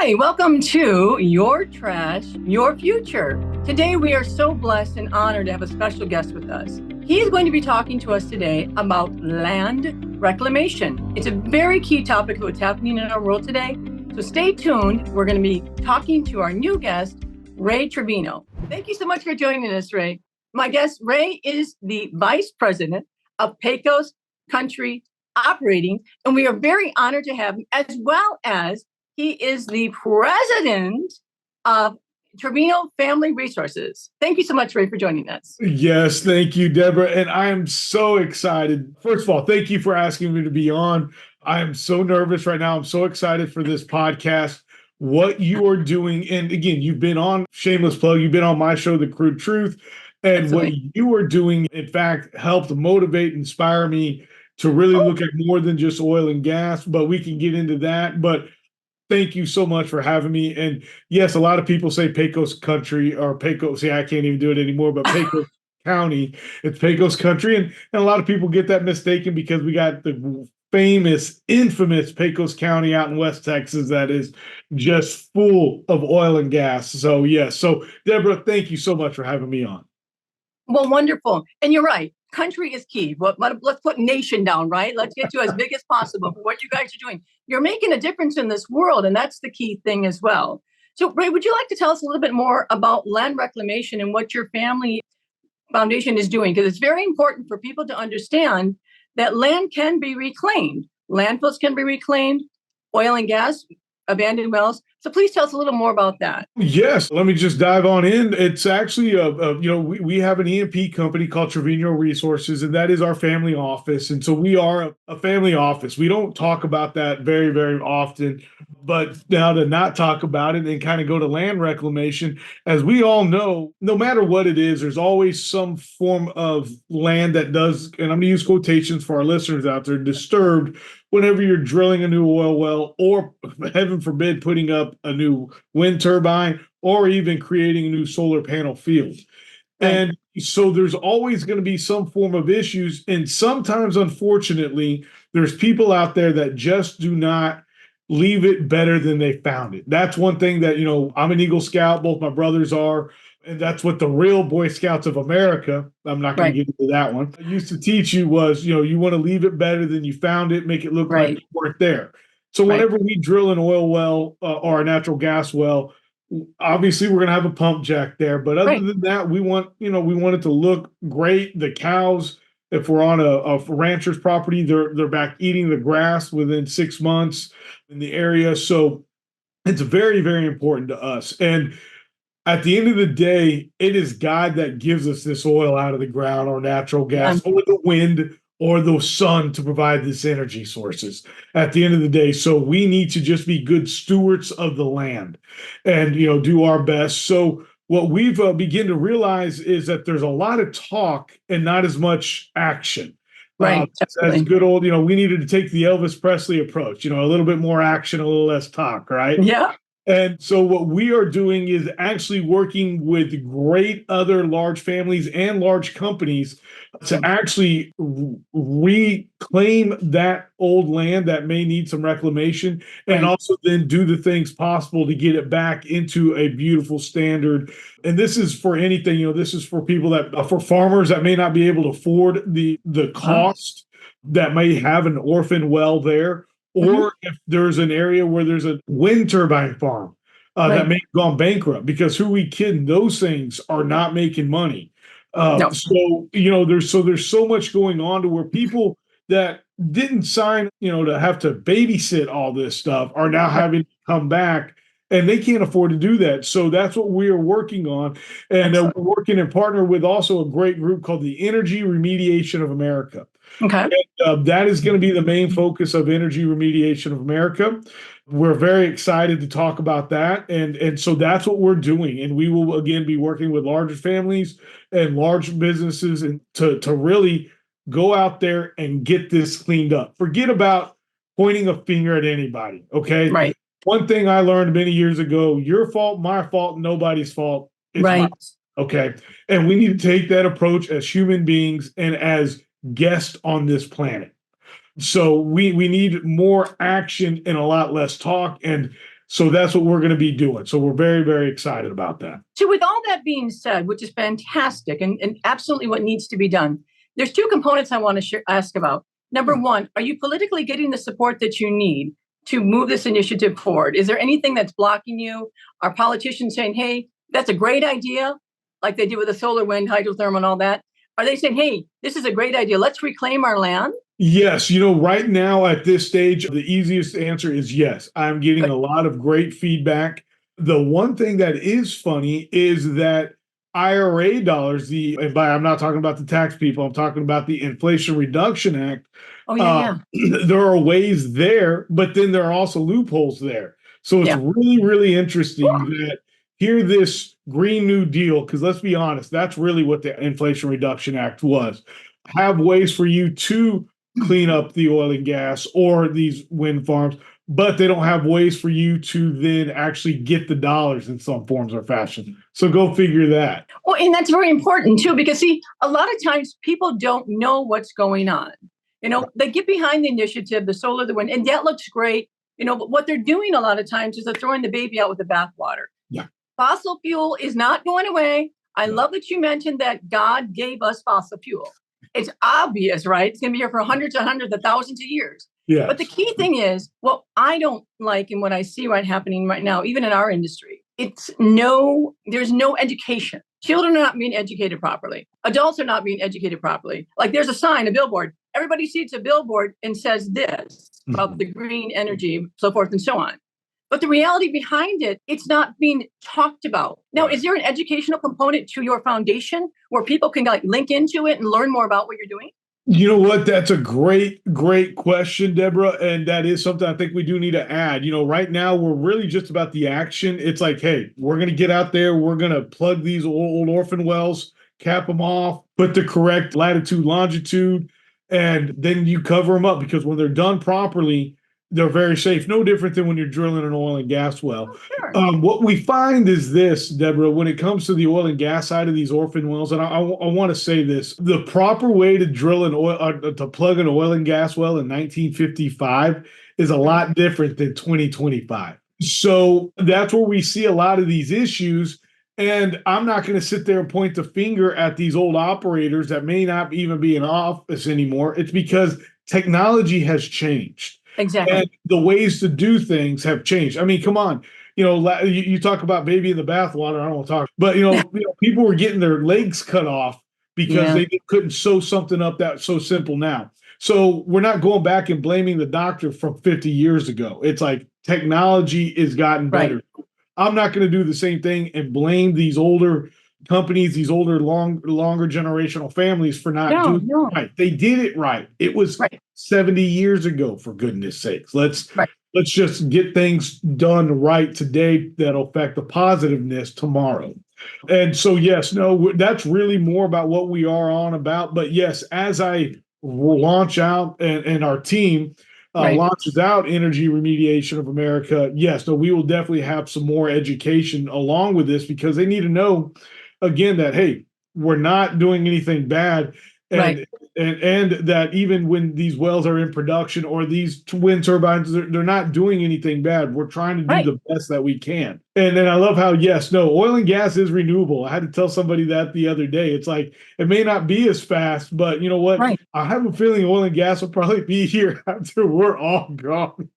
Hi, welcome to Your Trash, Your Future. Today we are so blessed and honored to have a special guest with us. He is going to be talking to us today about land reclamation. It's a very key topic of what's happening in our world today. So stay tuned. We're going to be talking to our new guest, Ray Treviño. Thank you so much for joining us, Ray. My guest, Ray, is the Vice President of Pecos Country Operating, and we are very honored to have him, as well as he is the president of Treviño Family Resources. Thank you so much, Ray, for joining us. Yes, thank you, Deborah. And I am so excited. First of all, thank you for asking me to be on. I am so nervous right now. I'm so excited for this podcast, what you are doing. And again, you've been on, shameless plug, you've been on my show, The Crude Truth. And Absolutely. what you are doing, in fact, helped motivate, inspire me to really look at more than just oil and gas, but we can get into that. But thank you so much for having me. And yes, a lot of people say Pecos Country or Pecos. See, I can't even do it anymore, but Pecos County. It's Pecos Country. And a lot of people get that mistaken because we got the famous, infamous Pecos County out in West Texas that is just full of oil and gas. So, yes. So, Deborah, thank you so much for having me on. Well, wonderful. And you're right. Country is key. Let's put nation down, right? Let's get to as big as possible for what you guys are doing. You're making a difference in this world, and that's the key thing as well. So, Ray, would you like to tell us a little bit more about land reclamation and what your family foundation is doing? Because it's very important for people to understand that land can be reclaimed. Landfills can be reclaimed, oil and gas, abandoned wells. So please tell us a little more about that. Yes, let me just dive on in. It's actually, we have an E&P company called Treviño Resources, and that is our family office. And so we are a family office. We don't talk about that very, very often. But now to not talk about it and kind of go to land reclamation, as we all know, no matter what it is, there's always some form of land that does, and I'm going to use quotations for our listeners out there, disturbed whenever you're drilling a new oil well, or heaven forbid, putting up a new wind turbine, or even creating a new solar panel field. Right. And so there's always going to be some form of issues. And sometimes, unfortunately, there's people out there that just do not leave it better than they found it. That's one thing that, I'm an Eagle Scout, both my brothers are. And that's what the real Boy Scouts of America, I'm not going to get into that one, I used to teach you was, you want to leave it better than you found it, make it look like you weren't there. So whenever we drill an oil well or a natural gas well, obviously we're going to have a pump jack there. But other than that, we want it to look great. The cows, if we're on a rancher's property, they're back eating the grass within 6 months in the area. So it's very, very important to us. And at the end of the day, it is God that gives us this oil out of the ground or natural gas or the wind or the sun to provide this energy sources at the end of the day. So we need to just be good stewards of the land and, do our best. So what we've begun to realize is that there's a lot of talk and not as much action. As good old, we needed to take the Elvis Presley approach, a little bit more action, a little less talk, right? Yeah. And so what we are doing is actually working with great other large families and large companies to actually reclaim that old land that may need some reclamation and also then do the things possible to get it back into a beautiful standard. And this is for anything, this is for people for farmers that may not be able to afford the cost that may have an orphan well there. Or if there's an area where there's a wind turbine farm that may have gone bankrupt, because who we kidding? Those things are not making money. So there's so much going on to where people that didn't sign, to have to babysit all this stuff are now having to come back, and they can't afford to do that. So that's what we are working on. And we're working in partner with also a great group called the Energy Remediation of America. Okay. And, that is going to be the main focus of Energy Remediation of America. We're very excited to talk about that. And so that's what we're doing. And we will, again, be working with larger families and large businesses and to really go out there and get this cleaned up. Forget about pointing a finger at anybody, okay? Right. One thing I learned many years ago, your fault, my fault, nobody's fault. It's mine, okay? And we need to take that approach as human beings and as guests on this planet. So we need more action and a lot less talk. And So that's what we're going to be doing. So we're very, very excited about that. So with all that being said, which is fantastic and absolutely what needs to be done, there's two components I want to ask about. Number one, are you politically getting the support that you need to move this initiative forward? Is there anything that's blocking you? Are politicians saying, hey, that's a great idea, like they did with the solar, wind, hydrothermal and all that? Are they saying, hey, this is a great idea, let's reclaim our land? Yes, right now at this stage, the easiest answer is yes. I'm getting a lot of great feedback. The one thing that is funny is that IRA dollars, and I'm not talking about the tax people, I'm talking about the Inflation Reduction Act. Oh, yeah. There are ways there, but then there are also loopholes there. So it's really, really interesting that here this Green New Deal, because let's be honest, that's really what the Inflation Reduction Act was. Have ways for you to clean up the oil and gas or these wind farms, but they don't have ways for you to then actually get the dollars in some forms or fashion. So go figure that. Well, and that's very important too, because see, a lot of times people don't know what's going on. They get behind the initiative, the solar, the wind, and that looks great. But what they're doing a lot of times is they're throwing the baby out with the bathwater. Yeah. Fossil fuel is not going away. I love that you mentioned that God gave us fossil fuel. It's obvious, right? It's going to be here for hundreds of thousands of years. Yeah. But the key thing is, what I don't like and what I see happening right now, even in our industry, there's no education. Children are not being educated properly. Adults are not being educated properly. Like there's a billboard. Everybody sees a billboard and says this about the green energy, so forth and so on. But the reality behind it, it's not being talked about. Now, is there an educational component to your foundation where people can link into it and learn more about what you're doing? You know what? That's a great, great question, Deborah. And that is something I think we do need to add. Right now we're really just about the action. It's like, hey, we're going to get out there. We're going to plug these old orphan wells, cap them off, put the correct latitude, longitude, and then you cover them up because when they're done properly, they're very safe. No different than when you're drilling an oil and gas well. Oh, sure. What we find is this, Deborah, when it comes to the oil and gas side of these orphan wells, and I want to say this, the proper way to drill to plug an oil and gas well in 1955 is a lot different than 2025. So that's where we see a lot of these issues. And I'm not going to sit there and point the finger at these old operators that may not even be in office anymore. It's because technology has changed. Exactly. And the ways to do things have changed. I mean, come on. You talk about baby in the bathwater. I don't want to talk, but people were getting their legs cut off because they couldn't sew something up that's so simple now. So we're not going back and blaming the doctor from 50 years ago. It's like technology has gotten better. Right. I'm not going to do the same thing and blame these older companies, these older, longer generational families for not doing it right. They did it right. It was 70 years ago, for goodness sakes. Let's just get things done right today that'll affect the positiveness tomorrow. And so, that's really more about what we are on about. But yes, as I launch out and our team launches out Energy Remediation of America, we will definitely have some more education along with this because they need to know, again, that, hey, we're not doing anything bad. And that even when these wells are in production or these wind turbines, they're not doing anything bad. We're trying to do the best that we can. And then I love how, oil and gas is renewable. I had to tell somebody that the other day. It's like, it may not be as fast, but you know what? Right. I have a feeling oil and gas will probably be here after we're all gone.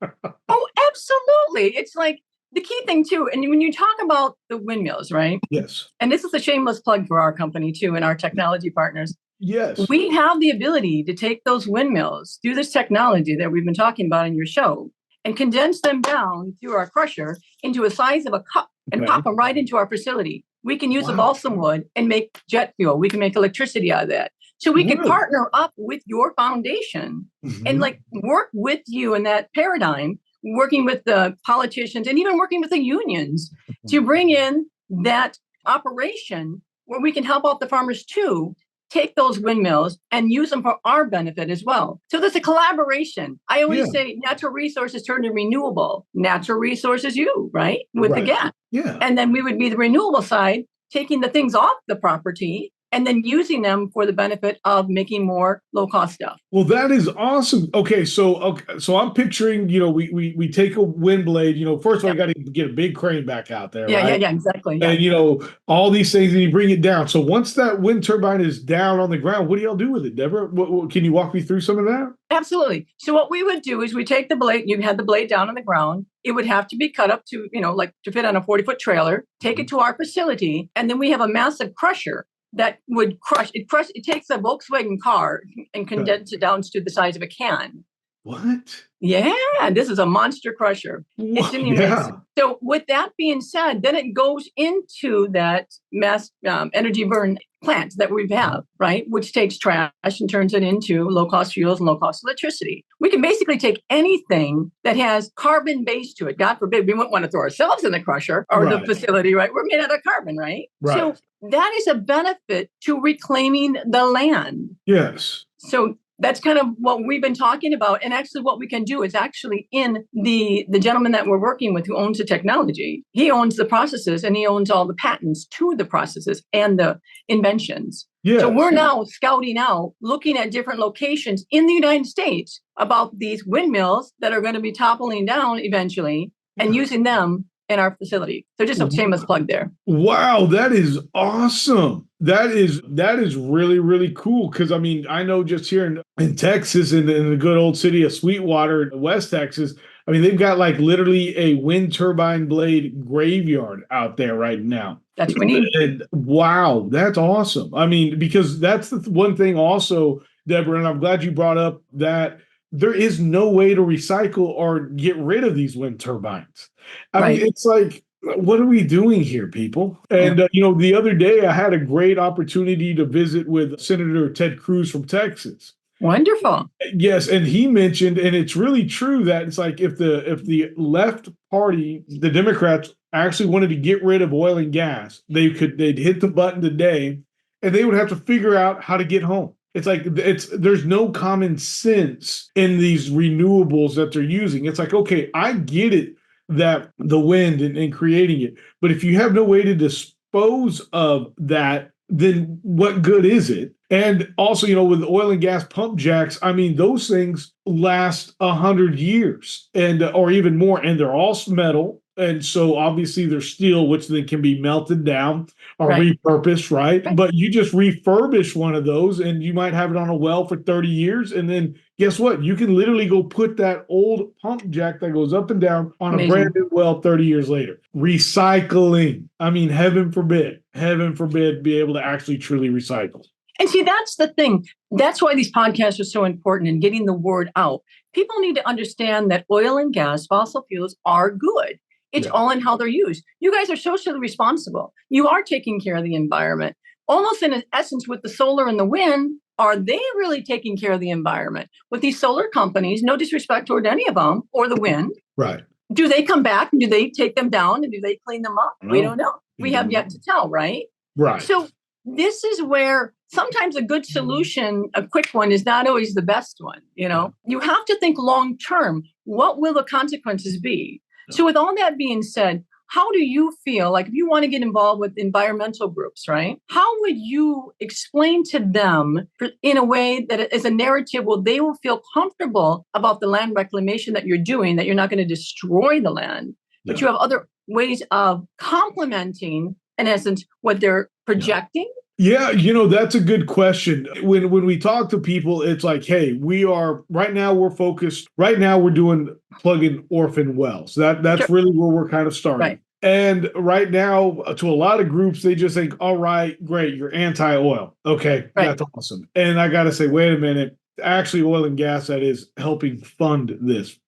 Oh, absolutely. It's like the key thing too. And when you talk about the windmills, right? Yes. And this is a shameless plug for our company too and our technology partners. Yes. We have the ability to take those windmills through this technology that we've been talking about in your show and condense them down through our crusher into a size of a cup and pop them right into our facility. We can use the balsam wood and make jet fuel. We can make electricity out of that. So we can partner up with your foundation and work with you in that paradigm, working with the politicians and even working with the unions to bring in that operation where we can help out the farmers too. Take those windmills and use them for our benefit as well. So there's a collaboration. I always say natural resources turn to renewable. Natural resources, right? With the gas. Yeah. And then we would be the renewable side, taking the things off the property and then using them for the benefit of making more low-cost stuff. Well, that is awesome. Okay, so I'm picturing, we take a wind blade, first of all, you got to get a big crane back out there, right? Yeah, exactly. Yeah. And all these things, and you bring it down. So once that wind turbine is down on the ground, what do y'all do with it, Deborah? Can you walk me through some of that? Absolutely. So what we would do is we take the blade, you had the blade down on the ground. It would have to be cut up to, like to fit on a 40-foot trailer, take it to our facility, and then we have a massive crusher that would crush. It takes a Volkswagen car and condense it down to the size of a can. What? Yeah, this is a monster crusher. It's in the Yeah. So with that being said, then it goes into that mass energy burn plant that we have, right? Which takes trash and turns it into low-cost fuels and low-cost electricity. We can basically take anything that has carbon base to it. God forbid, we wouldn't want to throw ourselves in the crusher or the facility, right? We're made out of carbon, right? So that is a benefit to reclaiming the land. Yes. So that's kind of what we've been talking about. And actually what we can do is actually in the gentleman that we're working with who owns the technology, he owns the processes and he owns all the patents to the processes and the inventions. Yes. So we're now scouting out, looking at different locations in the United States about these windmills that are going to be toppling down eventually and using them in our facility. So just a shameless plug there. Wow, that is awesome. That is really, really cool. Because I know just here in Texas, in the good old city of Sweetwater, West Texas, they've got like literally a wind turbine blade graveyard out there right now. That's what we need. And wow, that's awesome. Because that's the one thing also, Deborah, and I'm glad you brought up that there is no way to recycle or get rid of these wind turbines. It's like, what are we doing here, people? And, the other day I had a great opportunity to visit with Senator Ted Cruz from Texas. Wonderful. Yes. And he mentioned, and it's really true, that it's like if the left party, the Democrats, actually wanted to get rid of oil and gas, they'd hit the button today and they would have to figure out how to get home. It's like there's no common sense in these renewables that they're using. It's like, okay, I get it that the wind and creating it, but if you have no way to dispose of that, then what good is it? And also, with oil and gas pump jacks, those things last 100 years or even more, and they're all metal. And so obviously they're steel, which then can be melted down or repurposed, right? But you just refurbish one of those and you might have it on a well for 30 years. And then guess what? You can literally go put that old pump jack that goes up and down on a brand new well 30 years later. Recycling. Heaven forbid be able to actually truly recycle. And see, that's the thing. That's why these podcasts are so important in getting the word out. People need to understand that oil and gas, fossil fuels are good. It's all in how they're used. You guys are socially responsible. You are taking care of the environment. Almost in essence, with the solar and the wind, are they really taking care of the environment? With these solar companies, no disrespect toward any of them, or the wind. Right. Do they come back and do they take them down and do they clean them up? No. We don't know. We have yet to tell, right? Right. So this is where sometimes a good solution, a quick one, is not always the best one. You have to think long term. What will the consequences be? So with all that being said, how do you feel like if you want to get involved with environmental groups, right? How would you explain to them in a way that is a narrative where they will feel comfortable about the land reclamation that you're doing, that you're not going to destroy the land, but you have other ways of complementing, in essence, what they're projecting? Yeah, that's a good question. When we talk to people, it's like, hey, right now we're doing plugging orphan wells. That's really where we're kind of starting. Right. And right now, to a lot of groups, they just think, all right, great, you're anti-oil. Okay, that's awesome. And I got to say, wait a minute, actually oil and gas that is helping fund this.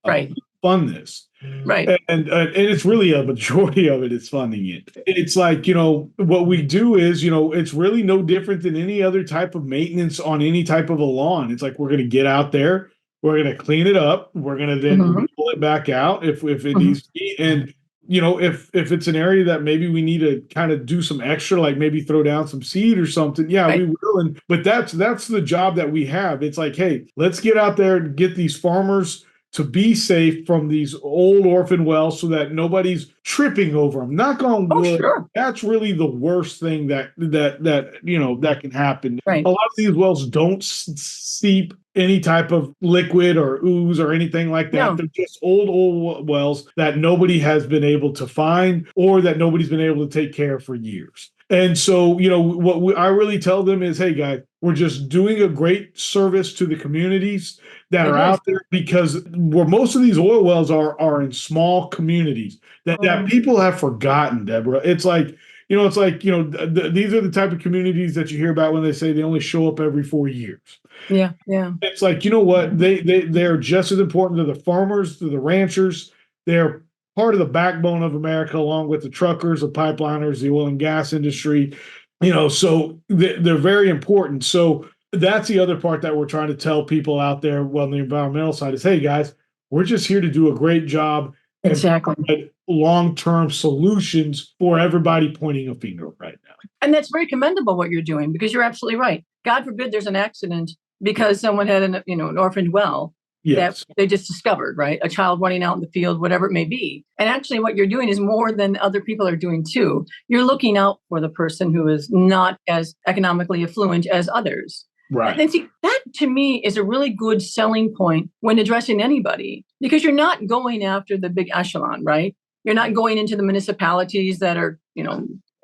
Fund this. Right. And it's really a majority of it is funding it. It's like, what we do is, it's really no different than any other type of maintenance on any type of a lawn. It's like, we're going to get out there, we're going to clean it up, we're going to then pull it back out if it needs to be. And, if it's an area that maybe we need to kind of do some extra, like maybe throw down some seed or something, we will. But that's the job that we have. It's like, hey, let's get out there and get these farmers to be safe from these old orphan wells so that nobody's tripping over them. Knock on Oh, wood. sure. That's really the worst thing that can happen. Right. A lot of these wells don't seep any type of liquid or ooze or anything like that. No. They're just old wells that nobody has been able to find or that nobody's been able to take care of for years. And so, I really tell them is, hey, guys, we're just doing a great service to the communities that are out there, because where most of these oil wells are in small communities that people have forgotten, Deborah. It's like, these are the type of communities that you hear about when they say they only show up every 4 years. Yeah, yeah. It's like, you know what? They're just as important to the farmers, to the ranchers. They're part of the backbone of America, along with the truckers, the pipeliners, the oil and gas industry. So they're very important. So that's the other part that we're trying to tell people out there on the environmental side is, hey, guys, we're just here to do a great job. Exactly. And long-term solutions for everybody pointing a finger right now. And that's very commendable what you're doing, because you're absolutely right. God forbid there's an accident because someone had an orphaned well. Yes. That they just discovered, right? A child running out in the field, whatever it may be. And actually what you're doing is more than other people are doing too. You're looking out for the person who is not as economically affluent as others. Right. And see, that to me is a really good selling point when addressing anybody, because you're not going after the big echelon, right? You're not going into the municipalities that are,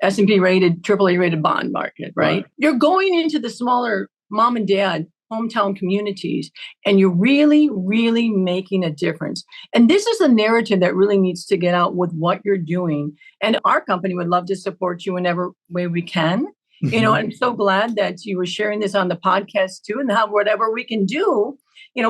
S&P rated, AAA rated bond market, right? You're going into the smaller mom and dad hometown communities, and you're really, really making a difference. And this is a narrative that really needs to get out with what you're doing. And our company would love to support you in every way we can. I'm so glad that you were sharing this on the podcast too, and how whatever we can do,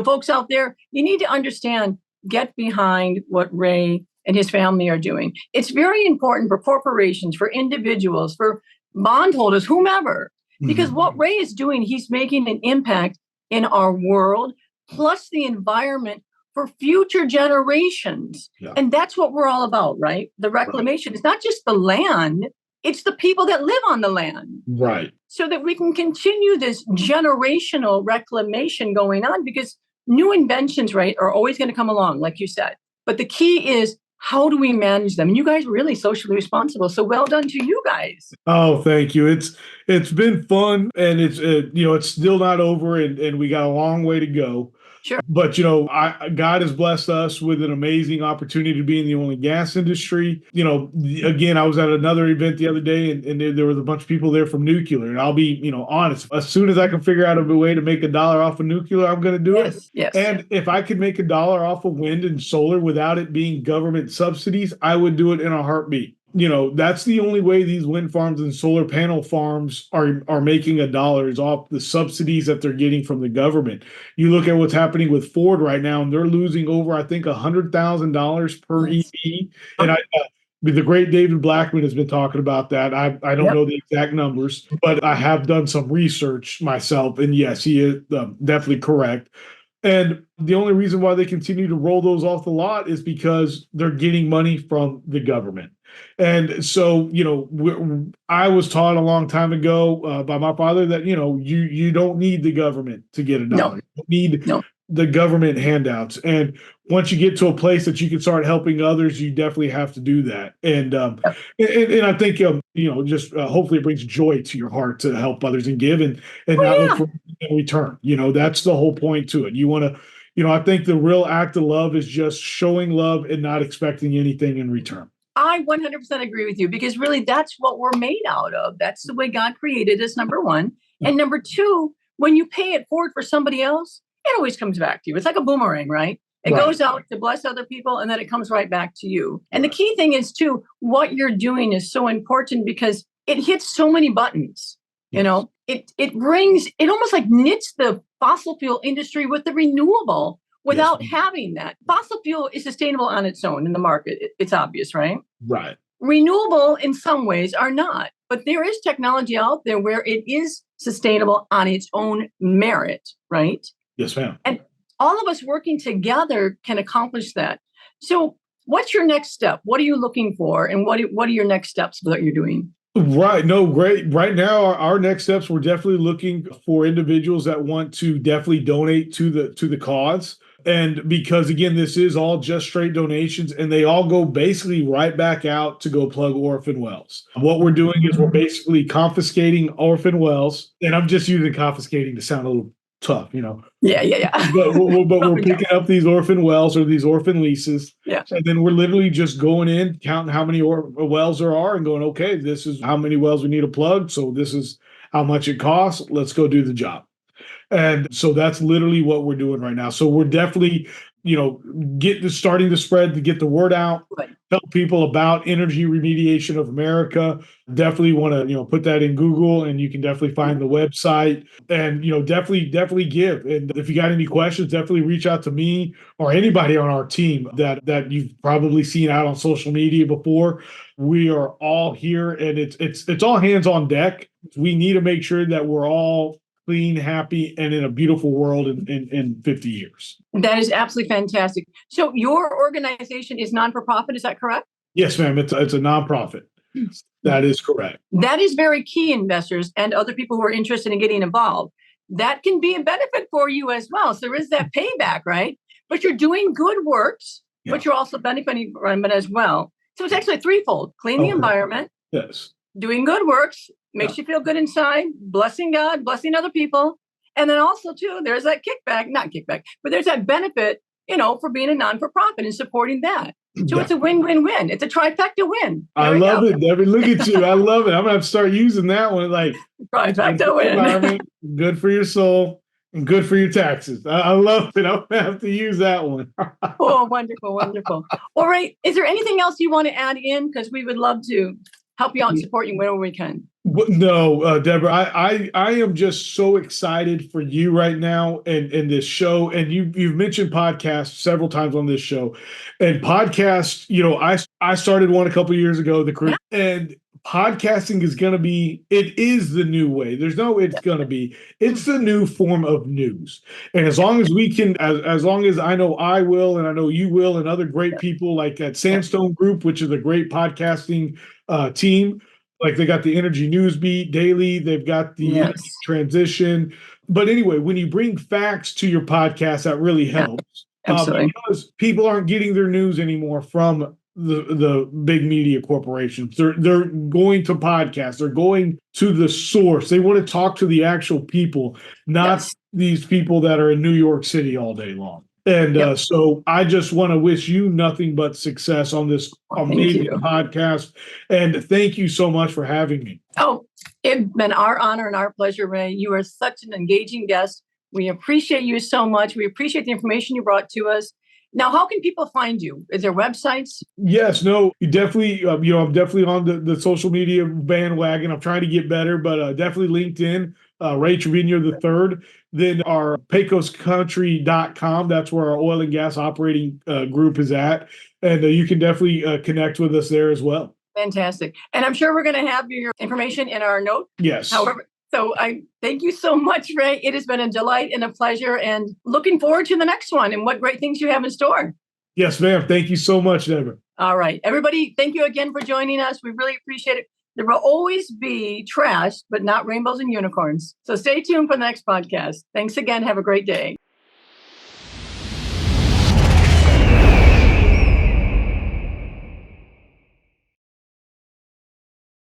folks out there, you need to understand, get behind what Ray and his family are doing. It's very important for corporations, for individuals, for bondholders, whomever. Because what Ray is doing, he's making an impact in our world, plus the environment for future generations. Yeah. And that's what we're all about, right? The reclamation. It's not just the land, it's the people that live on the land. Right. So that we can continue this generational reclamation going on, because new inventions, right, are always going to come along, like you said. But the key is, how do we manage them? And you guys are really socially responsible. So well done to you guys. Oh, thank you. It's been fun, and it's still not over, and we got a long way to go. Sure. But, God has blessed us with an amazing opportunity to be in the oil and gas industry. Again, I was at another event the other day, and there was a bunch of people there from nuclear. And I'll be, honest, as soon as I can figure out a way to make $1 off of nuclear, I'm going to do it. Yes. And if I could make $1 off of wind and solar without it being government subsidies, I would do it in a heartbeat. That's the only way these wind farms and solar panel farms are making $1 is off the subsidies that they're getting from the government. You look at what's happening with Ford right now, and they're losing over, I think, $100,000 per EV. And the great David Blackman has been talking about that. I don't know the exact numbers, but I have done some research myself, and yes, he is definitely correct. And the only reason why they continue to roll those off the lot is because they're getting money from the government. And so, I was taught a long time ago by my father that, you don't need the government to get $1. No. You don't need the government handouts. And once you get to a place that you can start helping others, you definitely have to do that. And I think, hopefully it brings joy to your heart to help others and give and not look for in return. That's the whole point to it. You want to, I think the real act of love is just showing love and not expecting anything in return. I 100% agree with you, because really that's what we're made out of. That's the way God created us, number one. And number two, when you pay it forward for somebody else, it always comes back to you. It's like a boomerang, right? It goes out to bless other people, and then it comes right back to you. And the key thing is, too, what you're doing is so important because it hits so many buttons. Yes. It almost like knits the fossil fuel industry with the renewable. Without having that, fossil fuel is sustainable on its own in the market. It's obvious, right? Right. Renewable in some ways are not, but there is technology out there where it is sustainable on its own merit, right? Yes, ma'am. And all of us working together can accomplish that. So what's your next step? What are you looking for? And what are your next steps that you're doing? Right. No, great. Right now, our next steps, we're definitely looking for individuals that want to definitely donate to the cause. And because again, this is all just straight donations and they all go basically right back out to go plug orphan wells. What we're doing is we're basically confiscating orphan wells. And I'm just using confiscating to sound a little tough, Yeah. but we're picking up these orphan wells or these orphan leases. Yeah. And then we're literally just going in, counting how many wells there are and going, okay, this is how many wells we need to plug. So this is how much it costs. Let's go do the job. And so that's literally what we're doing right now. So we're definitely, starting to spread to get the word out, Right. tell people about Energy Remediation of America. Definitely want to, put that in Google and you can definitely find the website and, definitely give. And if you got any questions, definitely reach out to me or anybody on our team that you've probably seen out on social media before. We are all here and it's all hands on deck. We need to make sure that we're all clean, happy, and in a beautiful world in 50 years. That is absolutely fantastic. So your organization is non-for-profit, is that correct? Yes, ma'am. It's a nonprofit. That is correct. That is very key, investors and other people who are interested in getting involved. That can be a benefit for you as well. So there is that payback, right? But you're doing good works, but you're also benefiting from it as well. So it's actually threefold: clean the environment, yes, doing good works, makes you feel good inside, blessing God, blessing other people. And then also, too, there's that not kickback, but there's that benefit, for being a non-for-profit and supporting that. So it's a win-win-win. It's a trifecta win. I love it, Debbie. Look at you. I love it. I'm going to have to start using that one. Like, trifecta win. Good for your soul and good for your taxes. I love it. I'm going to have to use that one. Oh, wonderful, wonderful. All right. Is there anything else you want to add in? Because we would love to help you out and support you wherever we can. No, Deborah, I am just so excited for you right now and this show. And you've mentioned podcasts several times on this show. And podcasts, I started one a couple of years ago, and podcasting is going to be, it is the new way. It's the new form of news. And as long as we can, as long as I know I will, and I know you will, and other great people like at Sandstone Group, which is a great podcasting team. Like they got the Energy News Beat Daily, they've got the Energy Transition. But anyway, when you bring facts to your podcast, that really helps. Absolutely. Because people aren't getting their news anymore from the big media corporations. They're going to podcasts. They're going to the source. They want to talk to the actual people, not these people that are in New York City all day long. And so I just want to wish you nothing but success on this amazing podcast. And thank you so much for having me. Oh, it's been our honor and our pleasure, Ray. You are such an engaging guest. We appreciate you so much. We appreciate the information you brought to us. Now, how can people find you? Is there websites? Yes, no, you definitely, I'm definitely on the social media bandwagon. I'm trying to get better, but definitely LinkedIn, Ray Treviño III. Then our pecoscountry.com. That's where our oil and gas operating group is at. And you can definitely connect with us there as well. Fantastic. And I'm sure we're going to have your information in our note. Yes. However, so I thank you so much, Ray. It has been a delight and a pleasure, and looking forward to the next one and what great things you have in store. Yes, ma'am. Thank you so much, Deborah. All right. Everybody, thank you again for joining us. We really appreciate it. There will always be trash, but not rainbows and unicorns. So stay tuned for the next podcast. Thanks again. Have a great day.